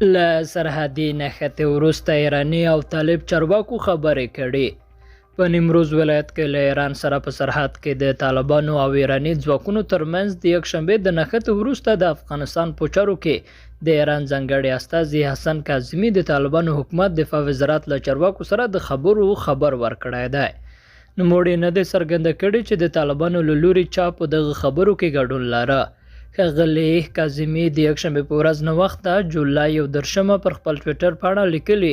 له سرحدي نښتې وروسته ایراني او طالب چارواکو خبرې کړي. په نیمروز ولایت کې له ایران سره په سرحد کې د طالبانو او ایراني ځواکونو ترمنځ د یکشنبې د نښتې وروسته د افغانستان په چارو کې د ایران ځانګړي استازي حسن کاظمي د طالبانو حکومت دفاع وزارت له چارواکو سره د خبر ورکړی دی. نوموړي نه دی څرګنده کړې چې د طالبانو له لوري چا په دغه خبرو کې ګډون لاره. ښاغلي کاظمي د یکشنبې په ورځ نوښته جولای 11 پر خپل ټویټر پاڼه لیکلي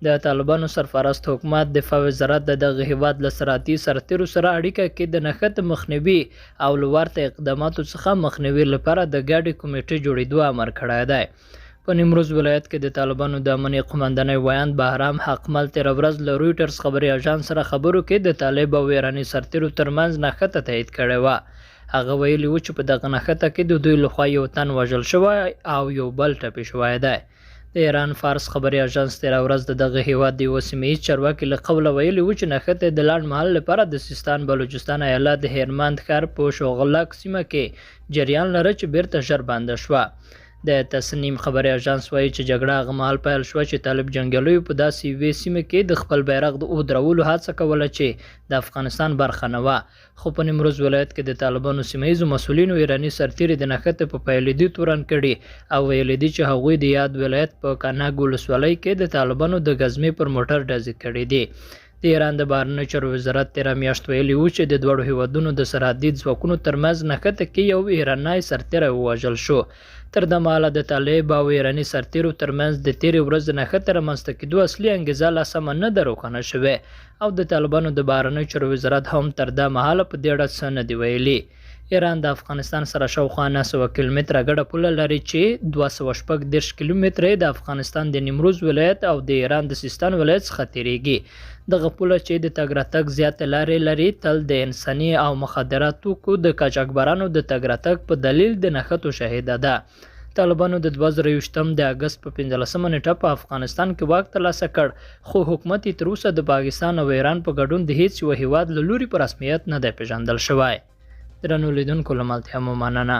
د طالبانو سرپرست حکومت دفاع وزارت د دغه هیواد له صنعتي سرتیرو سره اړیکه کې د نښتې مخنیوي او له ورته اقداماتو څخه مخنیوي لپاره د ګډې کمیټې جوړېدو امر کړی دی. په نیمروز ولایت کې د طالبانو د امنیې قمندانۍ ویاند بهرام حقمل تېره ورځ له رویټرز خبري اژانس سره خبرو کې د طالب او ایراني سرتیرو ترمنځ نښته تایید کړې وه. هغه ویلي و چې په دغه نښته کې د دوی لخوا یو تن وژل شوی او یو بل ټپي شوی دی. د ایران فارس خبري اژانس تېره ورځ د دغه هیواد د یوه سیمه ییز چارواکي له قوله ویلي و چې نښتې د لنډ مهال لپاره د سیستان بلوچستان ایالت د هیرمند ښار په شوغلک سیمه کې جریان لره چې بیرته ژر بنده شوه. د تصنیم خبري اژانس وایي چې جګړه هغه مهال پیل شوه چې طالب جنګیالیو په داسې یوې سیمه کې د خپل بیرغ د ودرولو هڅه کوله چې د افغانستان برخه نه وه. خو په نیمروز ولایت کې د طالبانو سیمه ییزو مسؤلینو ایراني سرتیري د نښتې په پیلېدو تورن کړي او ویلي دي چې هغوی د یاد ولایت په کاناګ ولسوالۍ کې د طالبانو د ګزمې پر موټر ډزې کړي دي. د ایران د بهرنیو چارو وزارت تېره میاشت ویلي و چې د دواړو هیوادونو د سرحدي ځواکونو ترمنځ نښته کې یو ایرانی سرتیری ووژل شو. تر دې مهاله د طالب او ایراني سرتیرو ترمنځ د تېرې ورځې د نښتې رامنځته کېدو اصلي انګیزه لا سمه نه ده روښانه شوې او د طالبانو د بهرنیو چارو وزارت هم تر دا مهاله په دې اړه څه نه دي ویلي. ایران د افغانستان سره شاوخوا 900 کیلومتره ګډه پوله لري چې 240 کیلومتره د افغانستان د نیمروز ولایت او د ایران د سیستان ولایت څخه تیریږي. دغه پوله چې د تګ راتګ زیاتې لارې لري تل د انساني او مخدره توکو د قاچاقبرانو د تګ راتګ په دلیل د نښتو شاهده ده. طالبانو د 2023 د اګست په 15 نیټه په افغانستان کې واک ترلاسه کړ خو حکومت یې تر اوسه د پاکستان او ایران په ګډون د هیڅ یوه هیواد له لوري په رسمیت نه دی پیژندل شوی. درنو لیدونکو له ملتیا مو مننه.